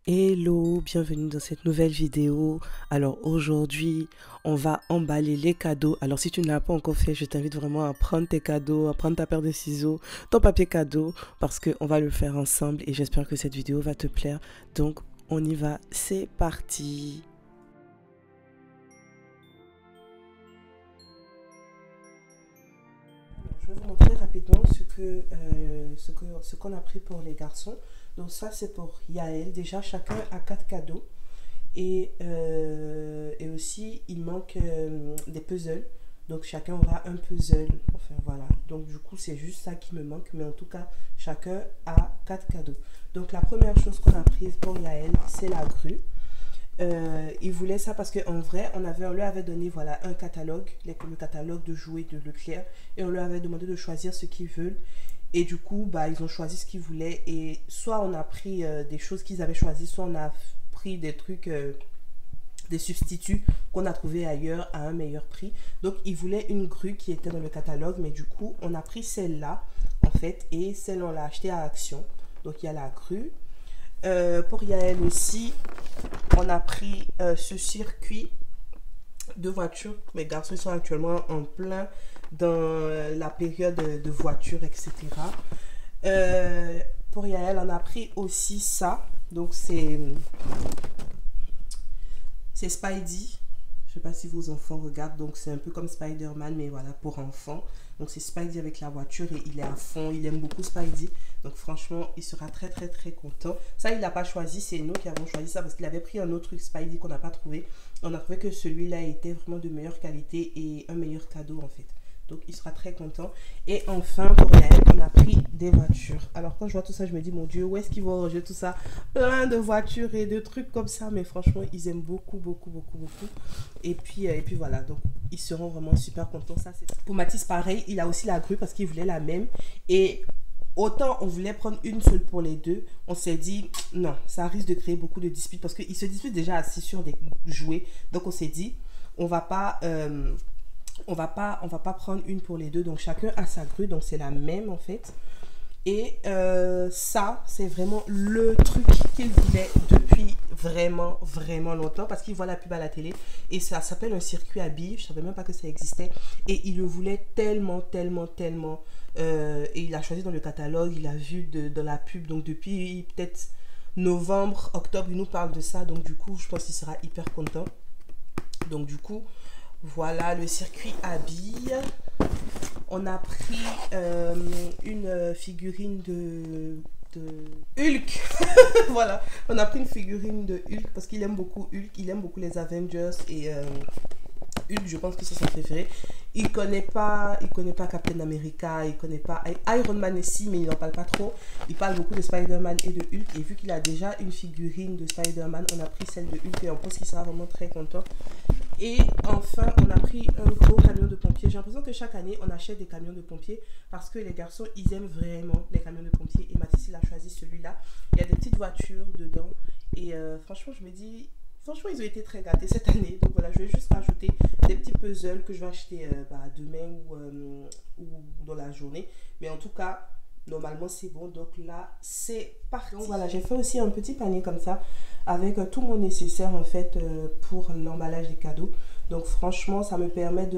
Hello, bienvenue dans cette nouvelle vidéo. Alors aujourd'hui, on va emballer les cadeaux. Alors si tu ne l'as pas encore fait, je t'invite vraiment à prendre tes cadeaux, à prendre ta paire de ciseaux, ton papier cadeau, parce qu'on va le faire ensemble et j'espère que cette vidéo va te plaire. Donc on y va, c'est parti. Je vais vous montrer rapidement ce qu'on a pris pour les garçons. Donc ça c'est pour Yaël. Déjà chacun a 4 cadeaux. Et aussi, il manque des puzzles. Donc, chacun aura un puzzle. Enfin, voilà. Donc, du coup, c'est juste ça qui me manque. Mais en tout cas, chacun a 4 cadeaux. Donc, la première chose qu'on a prise pour Yaël, c'est la grue. Il voulait ça parce qu'en vrai, on lui avait donné voilà, un catalogue, le catalogue de jouets de Leclerc. Et on lui avait demandé de choisir ce qu'ils veulent. Et du coup, bah, ils ont choisi ce qu'ils voulaient. Et soit on a pris des choses qu'ils avaient choisies, soit on a pris des trucs, des substituts qu'on a trouvé ailleurs à un meilleur prix. Donc, ils voulaient une grue qui était dans le catalogue. Mais du coup, on a pris celle-là, en fait. Et celle, on l'a achetée à Action. Donc, il y a la grue. Pour Yael aussi, on a pris ce circuit de voitures. Mes garçons sont actuellement en plein dans la période de voiture, etc. Pour Yael, on a pris aussi ça. Donc, c'est Spidey. Je sais pas si vos enfants regardent. Donc, c'est un peu comme Spider-Man, mais voilà, pour enfants. Donc, c'est Spidey avec la voiture et il est à fond. Il aime beaucoup Spidey. Donc, franchement, il sera très, très, très content. Ça, il n'a pas choisi. C'est nous qui avons choisi ça parce qu'il avait pris un autre truc Spidey qu'on n'a pas trouvé. On a trouvé que celui-là était vraiment de meilleure qualité et un meilleur cadeau, en fait. Donc, il sera très content. Et enfin, pour Yael, on a pris des voitures. Alors, quand je vois tout ça, je me dis, mon Dieu, où est-ce qu'ils vont ranger tout ça? Plein de voitures et de trucs comme ça. Mais franchement, ils aiment beaucoup, beaucoup, beaucoup, beaucoup. Et puis voilà. Donc, ils seront vraiment super contents. Ça, c'est ça. Pour Mathis, pareil, il a aussi la grue parce qu'il voulait la même. Et autant on voulait prendre une seule pour les deux, on s'est dit, non, ça risque de créer beaucoup de disputes parce qu'ils se disputent déjà assis sur des jouets. Donc, on s'est dit, on va pas... on va pas prendre une pour les deux, donc chacun a sa grue, donc c'est la même en fait. Et ça, c'est vraiment le truc qu'il voulait depuis vraiment, vraiment longtemps parce qu'il voit la pub à la télé et ça s'appelle un circuit à billes. Je savais même pas que ça existait et il le voulait tellement, tellement, tellement. Et il a choisi dans le catalogue, il a vu dans la pub, donc depuis peut-être novembre, octobre, il nous parle de ça. Donc du coup, je pense qu'il sera hyper content. Donc du coup, voilà le circuit à billes. On a pris une figurine de Hulk. Voilà, on a pris une figurine de Hulk parce qu'il aime beaucoup Hulk, il aime beaucoup les Avengers et Hulk, je pense que c'est son préféré. Il connaît pas Captain America, il connaît pas Iron Man ici, mais il n'en parle pas trop. Il parle beaucoup de Spider-Man et de Hulk. Et vu qu'il a déjà une figurine de Spider-Man, on a pris celle de Hulk et on pense qu'il sera vraiment très content. Et enfin, on a pris un gros camion de pompiers. J'ai l'impression que chaque année, on achète des camions de pompiers parce que les garçons, ils aiment vraiment les camions de pompiers. Et Mathis, il a choisi celui-là. Il y a des petites voitures dedans. Et franchement, je me dis, franchement, ils ont été très gâtés cette année. Donc voilà, je vais juste rajouter des petits puzzles que je vais acheter demain ou dans la journée. Mais en tout cas, normalement, c'est bon. Donc là, c'est parti. Donc voilà, j'ai fait aussi un petit panier comme ça avec tout mon nécessaire en fait pour l'emballage des cadeaux. Donc franchement, ça me permet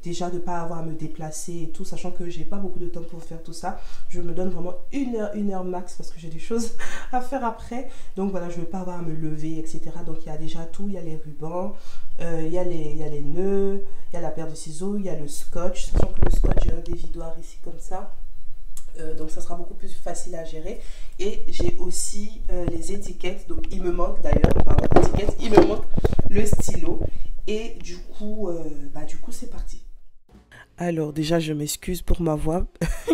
déjà de pas avoir à me déplacer et tout, sachant que j'ai pas beaucoup de temps pour faire tout ça. Je me donne vraiment une heure max parce que j'ai des choses à faire après. Donc voilà, je ne vais pas avoir à me lever, etc. Donc il y a déjà tout, il y a les rubans, il y a les nœuds, il y a la paire de ciseaux, il y a le scotch. Sachant que le scotch, j'ai un dévidoir ici comme ça. Donc ça sera beaucoup plus facile à gérer. Et j'ai aussi les étiquettes. Donc il me manque d'ailleurs, en parlant d'étiquettes, il me manque le stylo. Et du coup c'est parti. Alors déjà, je m'excuse pour ma voix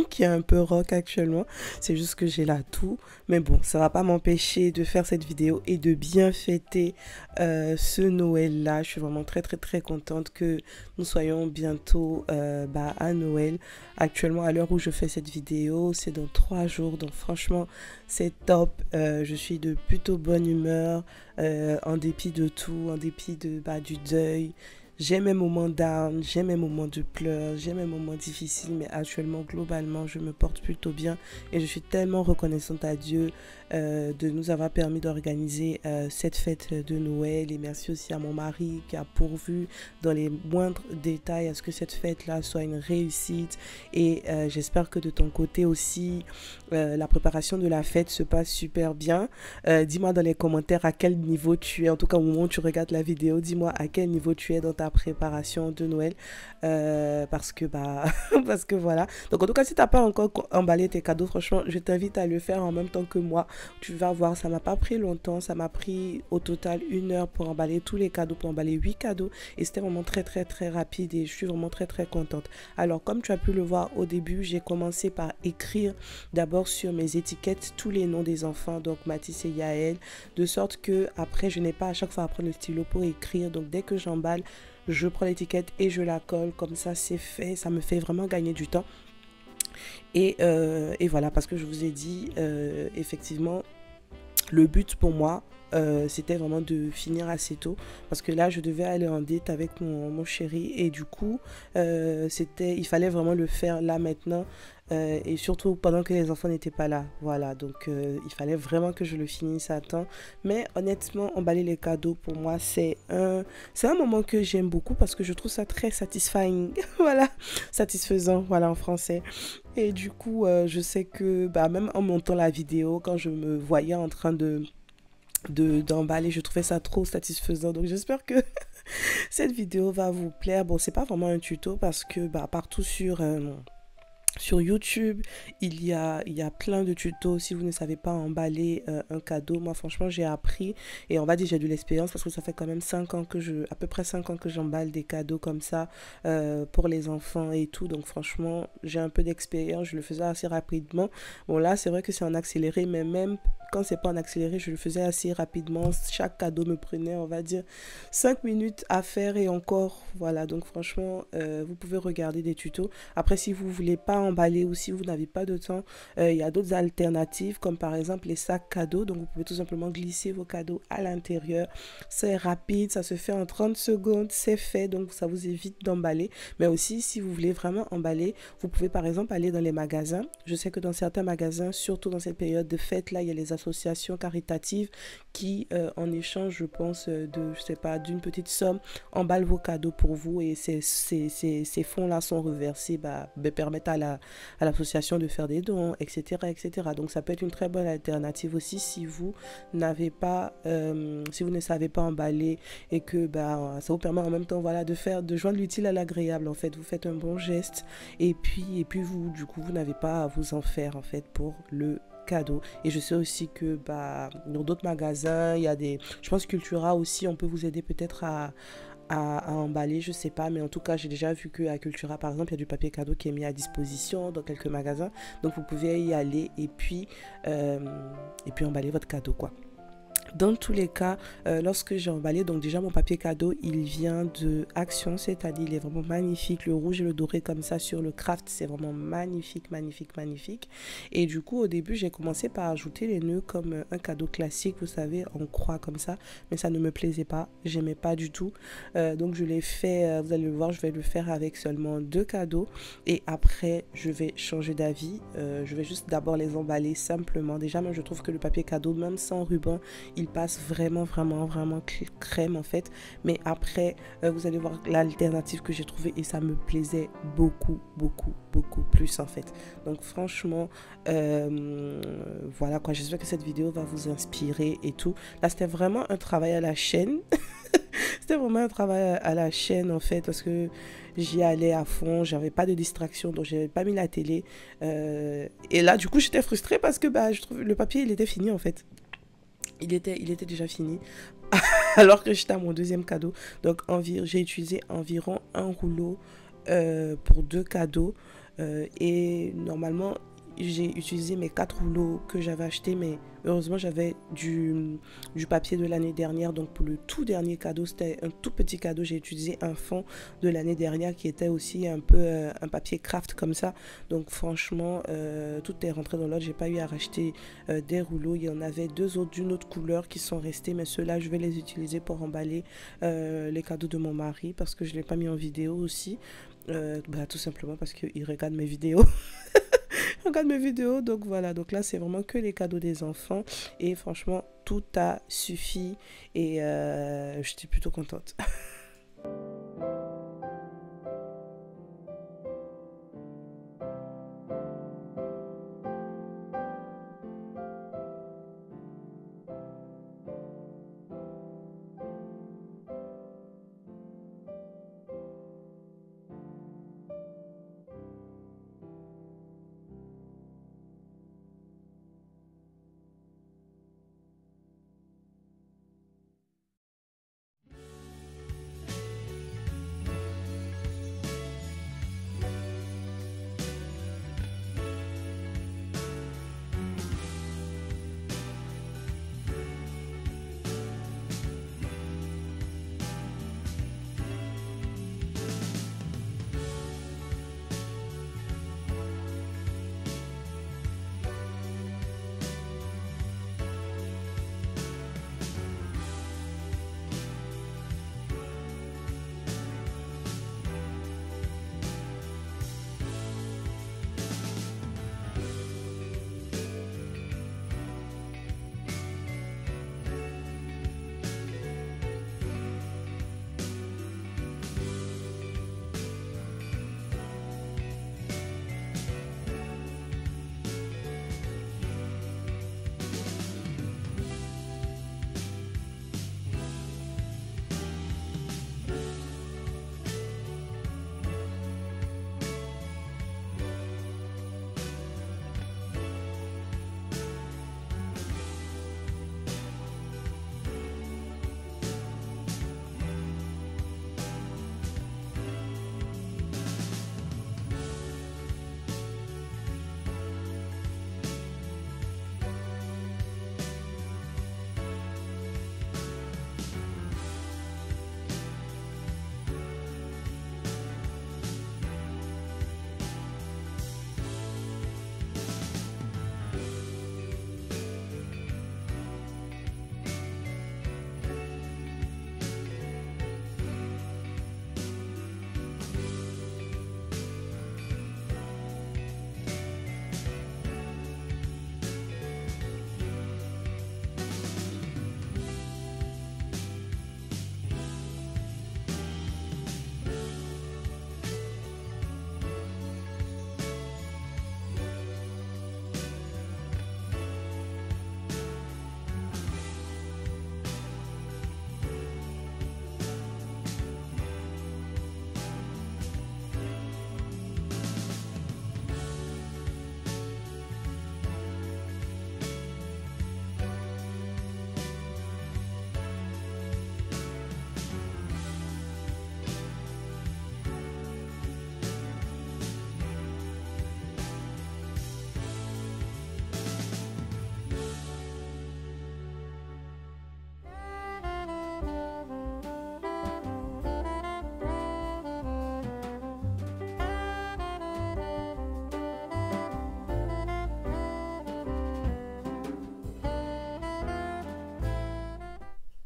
qui est un peu rock actuellement. C'est juste que j'ai la toux. Mais bon, ça va pas m'empêcher de faire cette vidéo et de bien fêter ce Noël-là. Je suis vraiment très très très contente que nous soyons bientôt à Noël. Actuellement, à l'heure où je fais cette vidéo, c'est dans 3 jours. Donc franchement, c'est top. Je suis de plutôt bonne humeur en dépit de tout, en dépit du deuil. J'ai mes moments down, j'ai mes moments de pleurs, j'ai mes moments difficiles, mais actuellement, globalement, je me porte plutôt bien et je suis tellement reconnaissante à Dieu de nous avoir permis d'organiser cette fête de Noël, et merci aussi à mon mari qui a pourvu dans les moindres détails à ce que cette fête-là soit une réussite, et j'espère que de ton côté aussi, la préparation de la fête se passe super bien. Dis-moi dans les commentaires à quel niveau tu es, en tout cas au moment où tu regardes la vidéo, dis-moi à quel niveau tu es dans ta préparation de Noël, parce que parce que voilà. Donc en tout cas, si tu n'as pas encore emballé tes cadeaux, franchement, je t'invite à le faire en même temps que moi. Tu vas voir, ça m'a pas pris longtemps, ça m'a pris au total 1 heure pour emballer tous les cadeaux, pour emballer 8 cadeaux, et c'était vraiment très très très rapide et je suis vraiment très très contente. Alors comme tu as pu le voir au début, j'ai commencé par écrire d'abord sur mes étiquettes tous les noms des enfants, donc Mathis et Yael, de sorte que après je n'ai pas à chaque fois à prendre le stylo pour écrire. Donc dès que j'emballe, je prends l'étiquette et je la colle, comme ça c'est fait, ça me fait vraiment gagner du temps. Et voilà, parce que je vous ai dit, effectivement, le but pour moi, c'était vraiment de finir assez tôt, parce que là je devais aller en date avec mon chéri, et du coup il fallait vraiment le faire là maintenant, et surtout pendant que les enfants n'étaient pas là. Voilà, donc il fallait vraiment que je le finisse à temps. Mais honnêtement, emballer les cadeaux pour moi c'est un moment que j'aime beaucoup, parce que je trouve ça très satisfying. Voilà, satisfaisant, voilà en français. Et du coup je sais que même en montant la vidéo, quand je me voyais en train d'emballer, je trouvais ça trop satisfaisant. Donc j'espère que cette vidéo va vous plaire. Bon, c'est pas vraiment un tuto, parce que partout sur YouTube, il y a plein de tutos. Si vous ne savez pas emballer un cadeau, moi franchement j'ai appris, et on va dire j'ai de l'expérience, parce que ça fait quand même 5 ans à peu près 5 ans que j'emballe des cadeaux comme ça pour les enfants et tout. Donc franchement j'ai un peu d'expérience, je le faisais assez rapidement. Bon là c'est vrai que c'est en accéléré, mais même quand c'est pas en accéléré, je le faisais assez rapidement. Chaque cadeau me prenait, on va dire, 5 minutes à faire, et encore, voilà. Donc franchement, vous pouvez regarder des tutos. Après, si vous voulez pas emballer, ou si vous n'avez pas de temps, il y a d'autres alternatives, comme par exemple les sacs cadeaux. Donc vous pouvez tout simplement glisser vos cadeaux à l'intérieur. C'est rapide, ça se fait en 30 secondes, c'est fait, donc ça vous évite d'emballer. Mais aussi, si vous voulez vraiment emballer, vous pouvez par exemple aller dans les magasins. Je sais que dans certains magasins, surtout dans cette période de fête là, il y a les associations caritatives qui en échange, je pense, je sais pas, d'une petite somme, emballent vos cadeaux pour vous, et ces fonds là sont reversés, permettent à l'association de faire des dons, etc., etc. Donc ça peut être une très bonne alternative aussi, si vous n'avez pas si vous ne savez pas emballer, et que ça vous permet en même temps, voilà, de joindre l'utile à l'agréable. En fait, vous faites un bon geste, et puis vous, du coup, vous n'avez pas à vous en faire en fait pour le cadeau. Et je sais aussi que dans d'autres magasins, il y a je pense Cultura aussi, on peut vous aider peut-être à emballer, je sais pas, mais en tout cas j'ai déjà vu qu'à Cultura par exemple, il y a du papier cadeau qui est mis à disposition dans quelques magasins, donc vous pouvez y aller et puis emballer votre cadeau, quoi. Dans tous les cas, lorsque j'ai emballé, donc déjà mon papier cadeau, il vient de Action, c'est-à-dire il est vraiment magnifique, le rouge et le doré comme ça sur le craft, c'est vraiment magnifique, magnifique, magnifique. Et du coup, au début, j'ai commencé par ajouter les nœuds comme un cadeau classique, vous savez, en croix comme ça, mais ça ne me plaisait pas, j'aimais pas du tout. Donc je l'ai fait, vous allez le voir, je vais le faire avec seulement 2 cadeaux, et après je vais changer d'avis. Je vais juste d'abord les emballer simplement. Déjà, moi je trouve que le papier cadeau, même sans ruban, il passe vraiment crème en fait. Mais après vous allez voir l'alternative que j'ai trouvée, et ça me plaisait beaucoup plus en fait. Donc franchement voilà quoi, j'espère que cette vidéo va vous inspirer et tout. Là c'était vraiment un travail à la chaîne. C'était vraiment un travail à la chaîne en fait, parce que j'y allais à fond, j'avais pas de distraction, donc j'avais pas mis la télé, et là du coup j'étais frustrée, parce que je trouve le papier il était fini en fait. Il était déjà fini alors que j'étais à mon 2e cadeau. Donc j'ai utilisé environ un rouleau pour 2 cadeaux, et normalement j'ai utilisé mes 4 rouleaux que j'avais achetés, mais heureusement j'avais du papier de l'année dernière. Donc pour le tout dernier cadeau, c'était un tout petit cadeau. J'ai utilisé un fond de l'année dernière qui était aussi un peu un papier craft comme ça. Donc franchement, tout est rentré dans l'ordre. J'ai pas eu à racheter des rouleaux. Il y en avait 2 autres d'une autre couleur qui sont restés, mais ceux-là, je vais les utiliser pour emballer les cadeaux de mon mari parce que je ne l'ai pas mis en vidéo aussi. Tout simplement parce qu'il regarde mes vidéos. Il regarde mes vidéos, donc voilà. Donc là, c'est vraiment que les cadeaux des enfants. Et franchement, tout a suffi. Et j'étais plutôt contente.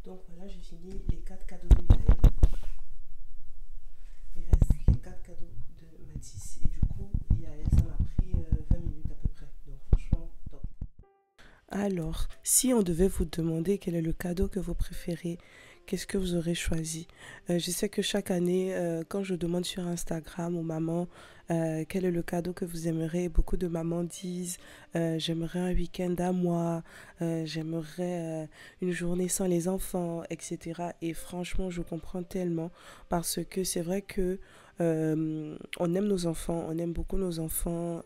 Donc voilà, j'ai fini les 4 cadeaux de Yael. Il reste les 4 cadeaux de Mathis. Et du coup, Yael, ça m'a pris 20 minutes à peu près. Donc franchement, top. Alors, si on devait vous demander quel est le cadeau que vous préférez, qu'est-ce que vous aurez choisi? Je sais que chaque année, quand je demande sur Instagram aux mamans quel est le cadeau que vous aimeriez, beaucoup de mamans disent j'aimerais un week-end à moi, j'aimerais une journée sans les enfants, etc. Et franchement, je comprends tellement parce que c'est vrai que on aime nos enfants, on aime beaucoup nos enfants,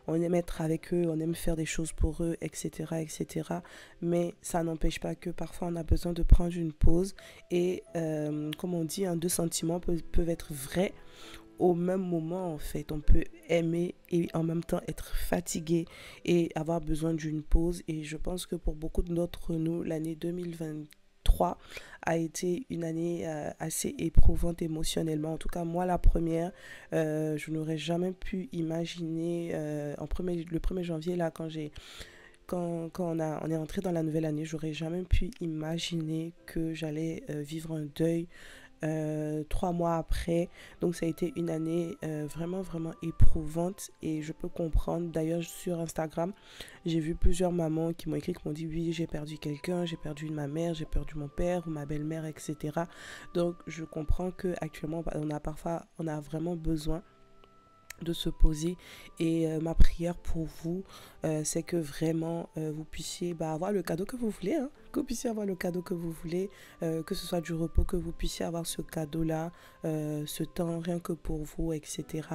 on aime être avec eux, on aime faire des choses pour eux, etc., etc. Mais ça n'empêche pas que parfois on a besoin de prendre une pause et, comme on dit, hein, deux sentiments peuvent être vrais au même moment, en fait, on peut aimer et en même temps être fatigué et avoir besoin d'une pause. Et je pense que pour beaucoup d'entre nous, l'année 2023 a été une année assez éprouvante émotionnellement. En tout cas, moi, la première, je n'aurais jamais pu imaginer le 1er janvier, là, quand on est entré dans la nouvelle année, j'aurais jamais pu imaginer que j'allais vivre un deuil 3 mois après. Donc ça a été une année vraiment, vraiment éprouvante et je peux comprendre. D'ailleurs, sur Instagram, j'ai vu plusieurs mamans qui m'ont écrit, qui m'ont dit oui, j'ai perdu quelqu'un, j'ai perdu ma mère, j'ai perdu mon père ou ma belle-mère, etc. Donc je comprends que actuellement on a vraiment besoin de se poser et ma prière pour vous c'est que vraiment vous puissiez avoir le cadeau que vous voulez, hein, que vous puissiez avoir le cadeau que vous voulez, que ce soit du repos, que vous puissiez avoir ce cadeau là, ce temps rien que pour vous, etc.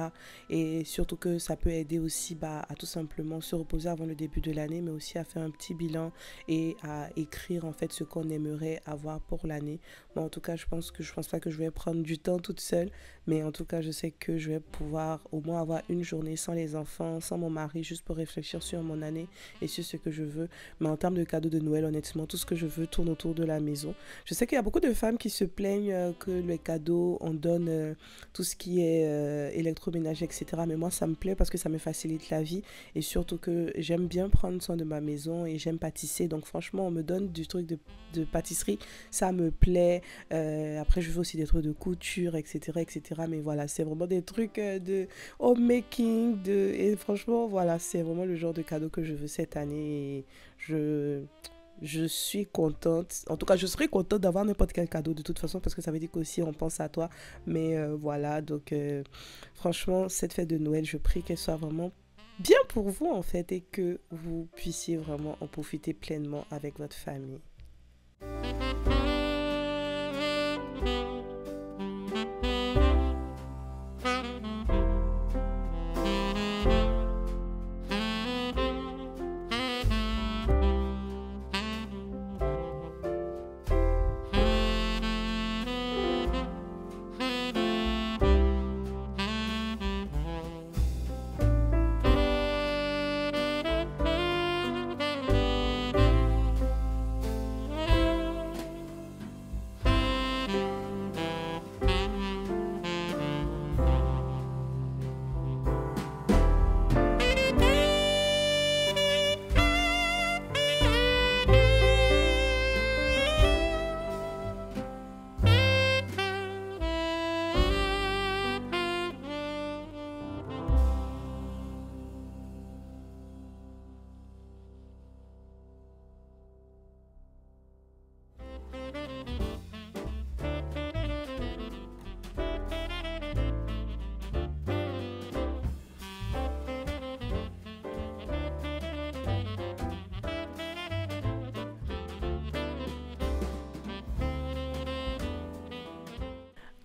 Et surtout que ça peut aider aussi à tout simplement se reposer avant le début de l'année, mais aussi à faire un petit bilan et à écrire en fait ce qu'on aimerait avoir pour l'année. Bon, en tout cas, je pense pas que je vais prendre du temps toute seule, mais en tout cas je sais que je vais pouvoir au moins avoir une journée sans les enfants, sans mon mari, juste pour réfléchir sur mon année et sur ce que je veux. Mais en termes de cadeaux de Noël, honnêtement, tout ce que je veux tourne autour de la maison. Je sais qu'il y a beaucoup de femmes qui se plaignent que les cadeaux, on donne tout ce qui est électroménager, etc. Mais moi, ça me plaît parce que ça me facilite la vie et surtout que j'aime bien prendre soin de ma maison et j'aime pâtisser. Donc franchement, on me donne du truc de pâtisserie, ça me plaît. Après, je veux aussi des trucs de couture, etc., etc. Mais voilà, c'est vraiment des trucs de homemaking, et franchement, voilà, c'est vraiment le genre de cadeau que je veux cette année. Et je suis contente. En tout cas, je serais contente d'avoir n'importe quel cadeau de toute façon parce que ça veut dire qu'aussi on pense à toi. Mais voilà, donc franchement, cette fête de Noël, je prie qu'elle soit vraiment bien pour vous en fait et que vous puissiez vraiment en profiter pleinement avec votre famille.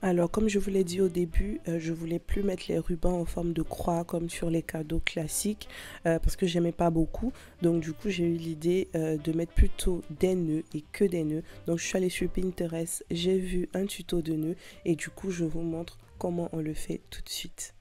Alors, comme je vous l'ai dit au début, je voulais plus mettre les rubans en forme de croix comme sur les cadeaux classiques parce que j'aimais pas beaucoup. Donc, du coup, j'ai eu l'idée de mettre plutôt des nœuds et que des nœuds. Donc, je suis allée sur Pinterest, j'ai vu un tuto de nœuds et du coup, je vous montre comment on le fait tout de suite.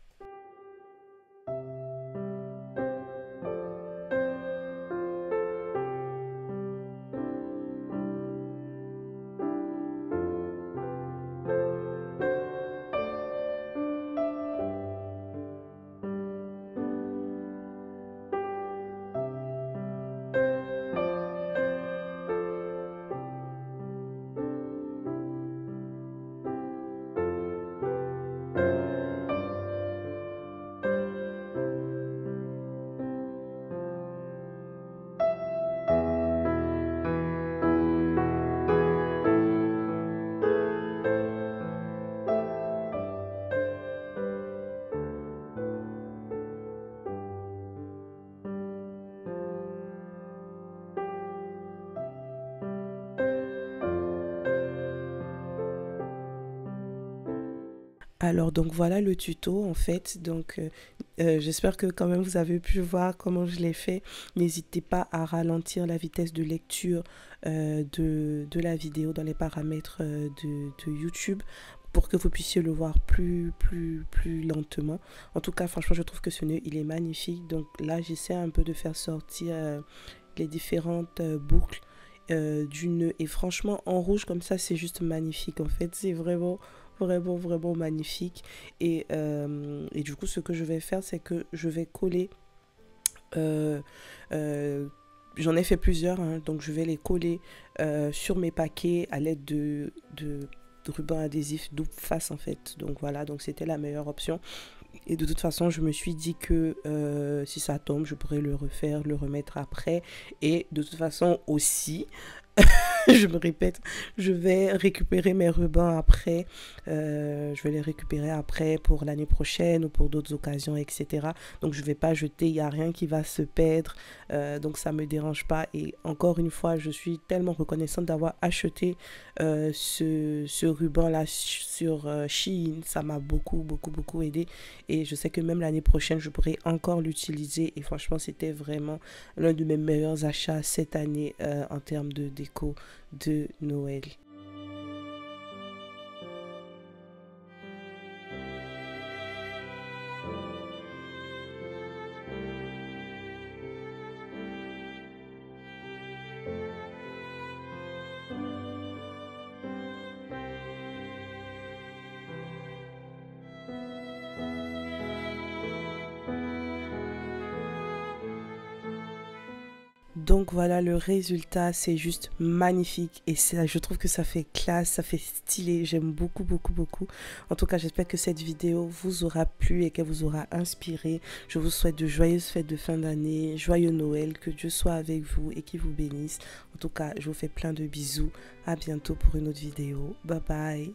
Alors donc voilà le tuto en fait, donc j'espère que quand même vous avez pu voir comment je l'ai fait. N'hésitez pas à ralentir la vitesse de lecture de la vidéo dans les paramètres de YouTube pour que vous puissiez le voir plus lentement. En tout cas, franchement, je trouve que ce nœud, il est magnifique. Donc là, j'essaie un peu de faire sortir les différentes boucles du nœud. Et franchement, en rouge comme ça, c'est juste magnifique. En fait, c'est vraiment magnifique. Et du coup, ce que je vais faire, c'est que je vais coller... j'en ai fait plusieurs, hein, donc je vais les coller sur mes paquets à l'aide de ruban adhésif double face en fait. Donc voilà, donc c'était la meilleure option. Et de toute façon, je me suis dit que si ça tombe, je pourrais le refaire, le remettre après. Et de toute façon aussi, je me répète, je vais récupérer mes rubans après. Je vais les récupérer après pour l'année prochaine ou pour d'autres occasions, etc. Donc je ne vais pas jeter, il n'y a rien qui va se perdre. Donc ça ne me dérange pas. Et encore une fois, je suis tellement reconnaissante d'avoir acheté ce ruban-là sur Shein. Ça m'a beaucoup aidé. Et je sais que même l'année prochaine, je pourrai encore l'utiliser. Et franchement, c'était vraiment l'un de mes meilleurs achats cette année en termes de déco de Noël. Donc voilà, le résultat, c'est juste magnifique et je trouve que ça fait classe, ça fait stylé, j'aime beaucoup. En tout cas, j'espère que cette vidéo vous aura plu et qu'elle vous aura inspiré. Je vous souhaite de joyeuses fêtes de fin d'année, joyeux Noël, que Dieu soit avec vous et qu'il vous bénisse. En tout cas, je vous fais plein de bisous. À bientôt pour une autre vidéo. Bye bye.